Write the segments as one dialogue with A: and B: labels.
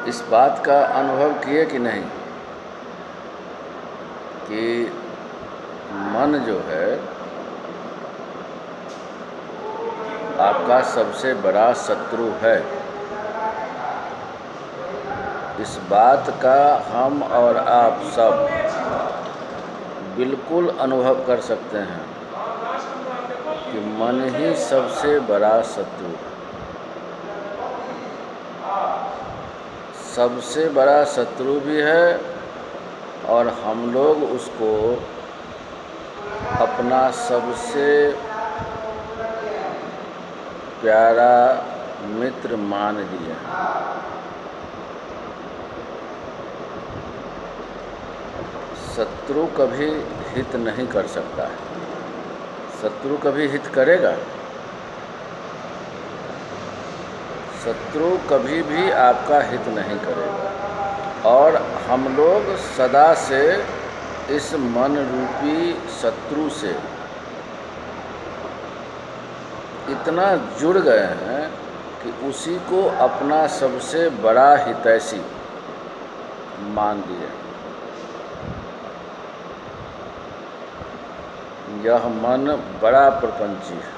A: इस बात का अनुभव किए कि नहीं कि मन जो है आपका सबसे बड़ा शत्रु है। इस बात का हम और आप सब बिल्कुल अनुभव कर सकते हैं कि मन ही सबसे बड़ा शत्रु है। सबसे बड़ा शत्रु भी है और हम लोग उसको अपना सबसे प्यारा मित्र मान लिए। शत्रु कभी हित नहीं कर सकता है। शत्रु कभी हित करेगा? शत्रु कभी भी आपका हित नहीं करेगा। और हम लोग सदा से इस मन रूपी शत्रु से इतना जुड़ गए हैं कि उसी को अपना सबसे बड़ा हितैषी मान लिए। यह मन बड़ा प्रपंची है।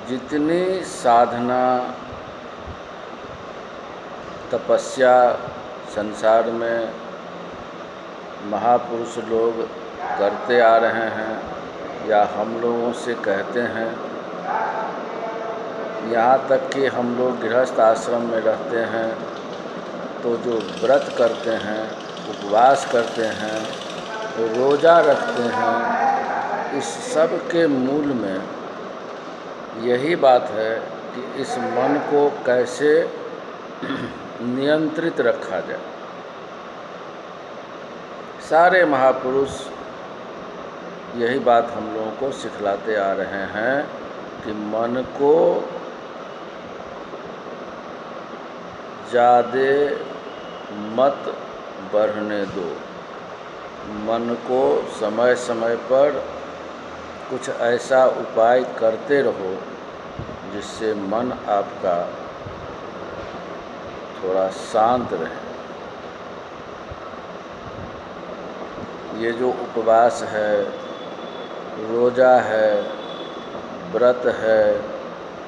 A: जितनी साधना तपस्या संसार में महापुरुष लोग करते आ रहे हैं या हम लोगों से कहते हैं, यहाँ तक कि हम लोग गृहस्थ आश्रम में रहते हैं तो जो व्रत करते हैं, उपवास करते हैं, रोज़ा रखते हैं, इस सब के मूल में यही बात है कि इस मन को कैसे नियंत्रित रखा जाए। सारे महापुरुष यही बात हम लोगों को सिखलाते आ रहे हैं कि मन को ज़्यादा मत बढ़ने दो। मन को समय समय पर कुछ ऐसा उपाय करते रहो जिससे मन आपका थोड़ा शांत रहे। ये जो उपवास है, रोज़ा है, व्रत है,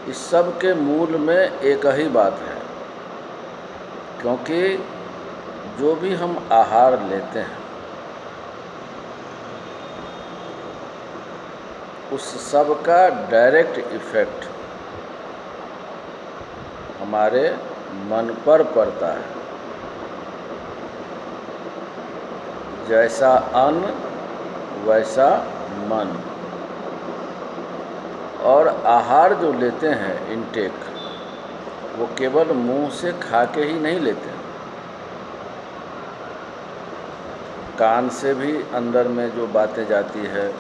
A: इस सब के मूल में एक ही बात है, क्योंकि जो भी हम आहार लेते हैं उस सब का डायरेक्ट इफ़ेक्ट हमारे मन पर पड़ता है। जैसा अन्न वैसा मन। और आहार जो लेते हैं इनटेक, वो केवल मुंह से खा के ही नहीं लेते हैं। कान से भी अंदर में जो बातें जाती है,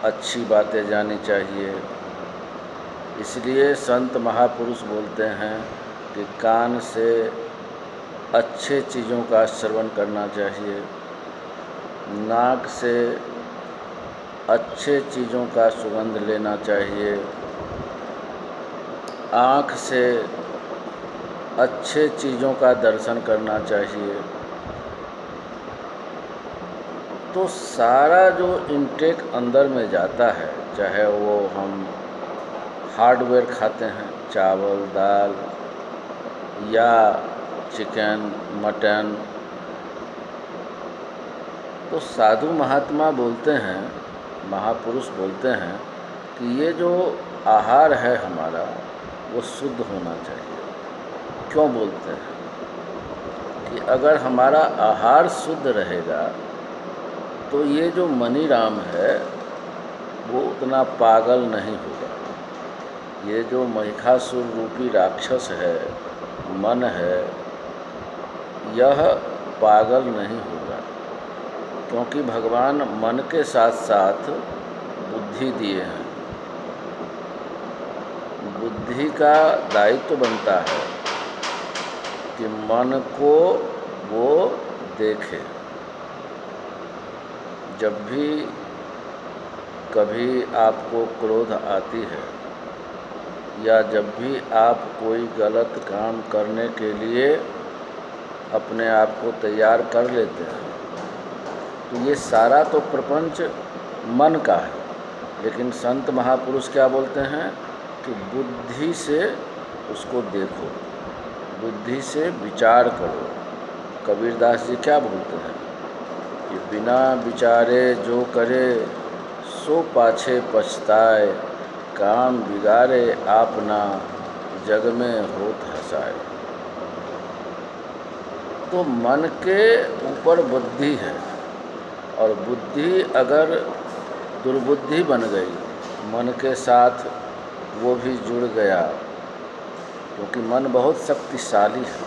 A: अच्छी बातें जानी चाहिए। इसलिए संत महापुरुष बोलते हैं कि कान से अच्छे चीज़ों का श्रवण करना चाहिए, नाक से अच्छे चीज़ों का सुगंध लेना चाहिए, आँख से अच्छे चीज़ों का दर्शन करना चाहिए। तो सारा जो इनटेक अंदर में जाता है, चाहे वो हम हार्डवेयर खाते हैं, चावल दाल या चिकन मटन, तो साधु महात्मा बोलते हैं, महापुरुष बोलते हैं कि ये जो आहार है हमारा वो शुद्ध होना चाहिए। क्यों बोलते हैं कि अगर हमारा आहार शुद्ध रहेगा तो ये जो मनी राम है वो उतना पागल नहीं होगा। ये जो महिषासुर रूपी राक्षस है, मन है, यह पागल नहीं होगा, क्योंकि भगवान मन के साथ साथ बुद्धि दिए हैं। बुद्धि का दायित्व बनता है कि मन को वो देखे। जब भी कभी आपको क्रोध आती है या जब भी आप कोई गलत काम करने के लिए अपने आप को तैयार कर लेते हैं, तो ये सारा तो प्रपंच मन का है। लेकिन संत महापुरुष क्या बोलते हैं कि बुद्धि से उसको देखो, बुद्धि से विचार करो। कबीरदास जी क्या बोलते हैं कि बिना विचारे जो करे सो पाछे पछताए, काम बिगाड़े आपना जग में होत हँसाए। तो मन के ऊपर बुद्धि है, और बुद्धि अगर दुर्बुद्धि बन गई, मन के साथ वो भी जुड़ गया, क्योंकि मन बहुत शक्तिशाली है,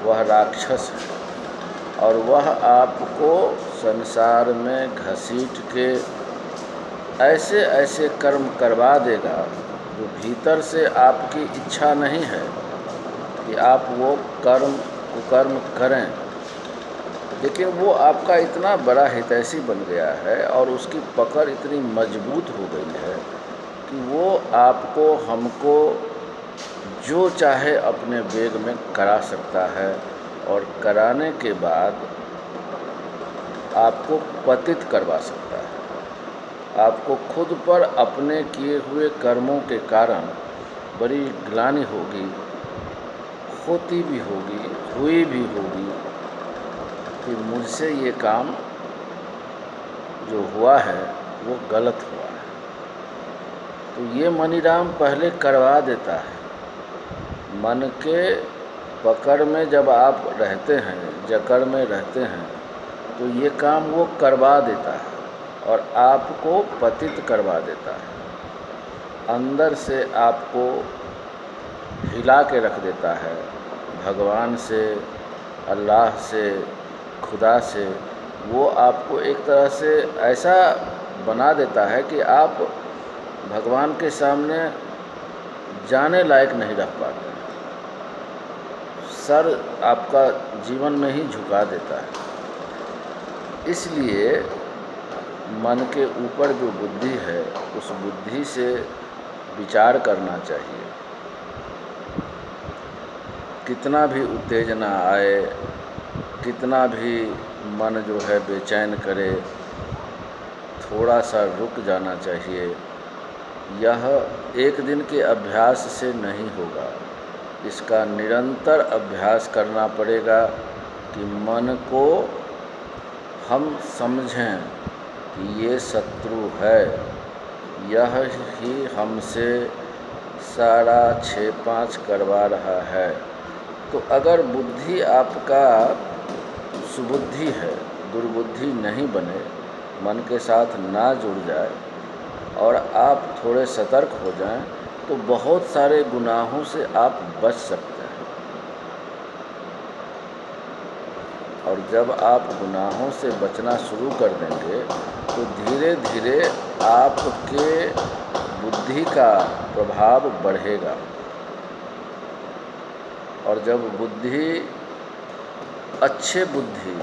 A: वह राक्षस है, और वह आपको संसार में घसीट के ऐसे ऐसे कर्म करवा देगा जो भीतर से आपकी इच्छा नहीं है कि आप वो कुकर्म करें, लेकिन वो आपका इतना बड़ा हितैषी बन गया है और उसकी पकड़ इतनी मजबूत हो गई है कि वो आपको हमको जो चाहे अपने वेग में करा सकता है, और कराने के बाद आपको पतित करवा सकता है। आपको खुद पर अपने किए हुए कर्मों के कारण बड़ी ग्लानि होगी, होती भी होगी, हुई भी होगी कि मुझसे ये काम जो हुआ है वो गलत हुआ है। तो ये मनीराम पहले करवा देता है। मन के पकड़ में जब आप रहते हैं, जकड़ में रहते हैं, तो ये काम वो करवा देता है और आपको पतित करवा देता है। अंदर से आपको हिला के रख देता है, भगवान से, अल्लाह से, खुदा से। वो आपको एक तरह से ऐसा बना देता है कि आप भगवान के सामने जाने लायक नहीं रह पाते, सर आपका जीवन में ही झुका देता है। इसलिए मन के ऊपर जो बुद्धि है, उस बुद्धि से विचार करना चाहिए। कितना भी उत्तेजना आए, कितना भी मन जो है बेचैन करे, थोड़ा सा रुक जाना चाहिए। यह एक दिन के अभ्यास से नहीं होगा, इसका निरंतर अभ्यास करना पड़ेगा कि मन को हम समझें कि ये शत्रु है, यह ही हमसे सारा 6-5 करवा रहा है। तो अगर बुद्धि आपका सुबुद्धि है, दुर्बुद्धि नहीं बने, मन के साथ ना जुड़ जाए और आप थोड़े सतर्क हो जाएं, तो बहुत सारे गुनाहों से आप बच सकते हैं। और जब आप गुनाहों से बचना शुरू कर देंगे, तो धीरे धीरे आपके बुद्धि का प्रभाव बढ़ेगा, और जब बुद्धि अच्छे बुद्धि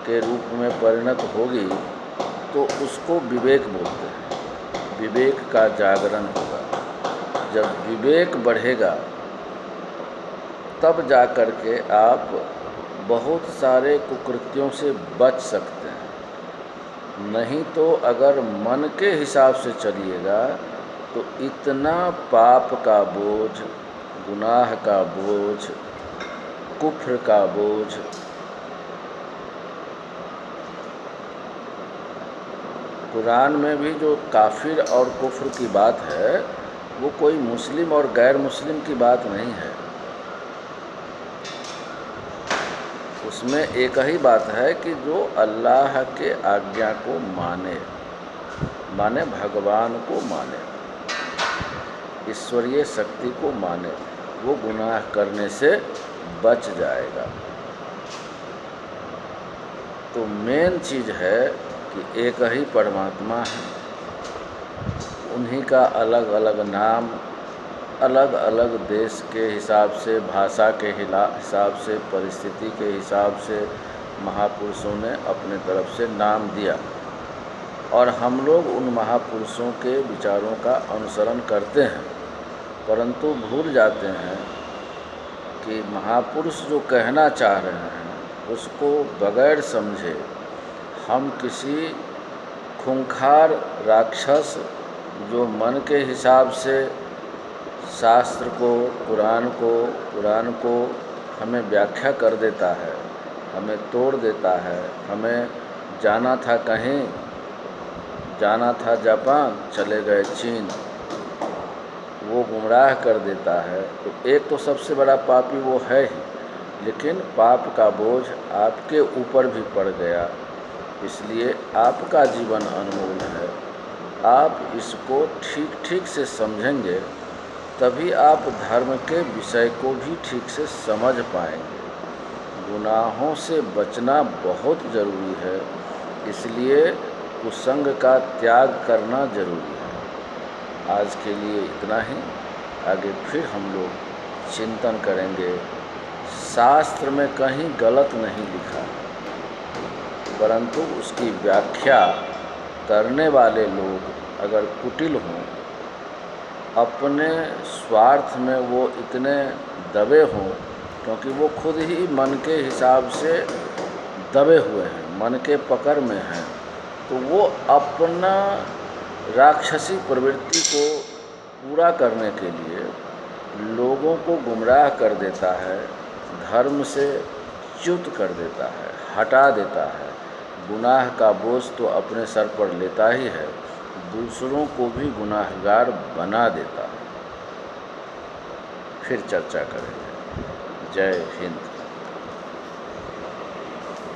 A: के रूप में परिणत होगी, तो उसको विवेक बोलते हैं। विवेक का जागरण होगा। जब विवेक बढ़ेगा, तब जा कर के आप बहुत सारे कुकृत्यों से बच सकते हैं। नहीं तो अगर मन के हिसाब से चलिएगा, तो इतना पाप का बोझ, गुनाह का बोझ, कुफ्र का बोझ, कुरान में भी जो काफिर और कुफ्र की बात है, वो कोई मुस्लिम और गैर मुस्लिम की बात नहीं है। उसमें एक ही बात है कि जो अल्लाह के आज्ञा को माने, माने भगवान को माने, ईश्वरीय शक्ति को माने, वो गुनाह करने से बच जाएगा। तो मेन चीज़ है कि एक ही परमात्मा है, उन्हीं का अलग अलग नाम, अलग अलग देश के हिसाब से, भाषा के हिसाब से, परिस्थिति के हिसाब से महापुरुषों ने अपने तरफ से नाम दिया, और हम लोग उन महापुरुषों के विचारों का अनुसरण करते हैं। परंतु भूल जाते हैं कि महापुरुष जो कहना चाह रहे हैं उसको बगैर समझे हम किसी खूंखार राक्षस जो मन के हिसाब से शास्त्र को, पुराण को हमें व्याख्या कर देता है, हमें तोड़ देता है, हमें जाना था कहीं, जाना था जापान, चले गए चीन, वो गुमराह कर देता है। तो एक तो सबसे बड़ा पापी वो है ही, लेकिन पाप का बोझ आपके ऊपर भी पड़ गया, इसलिए आपका जीवन अनमोल है। आप इसको ठीक ठीक से समझेंगे तभी आप धर्म के विषय को भी ठीक से समझ पाएंगे। गुनाहों से बचना बहुत ज़रूरी है, इसलिए कुसंग का त्याग करना ज़रूरी है। आज के लिए इतना ही, आगे फिर हम लोग चिंतन करेंगे। शास्त्र में कहीं गलत नहीं लिखा, परंतु उसकी व्याख्या करने वाले लोग अगर कुटिल हों, अपने स्वार्थ में वो इतने दबे हों, क्योंकि वो खुद ही मन के हिसाब से दबे हुए हैं, मन के पकड़ में हैं, तो वो अपना राक्षसी प्रवृत्ति को पूरा करने के लिए लोगों को गुमराह कर देता है, धर्म से च्युत कर देता है, हटा देता है। गुनाह का बोझ तो अपने सर पर लेता ही है, दूसरों को भी गुनाहगार बना देता है। फिर चर्चा करेंगे। जय हिंद।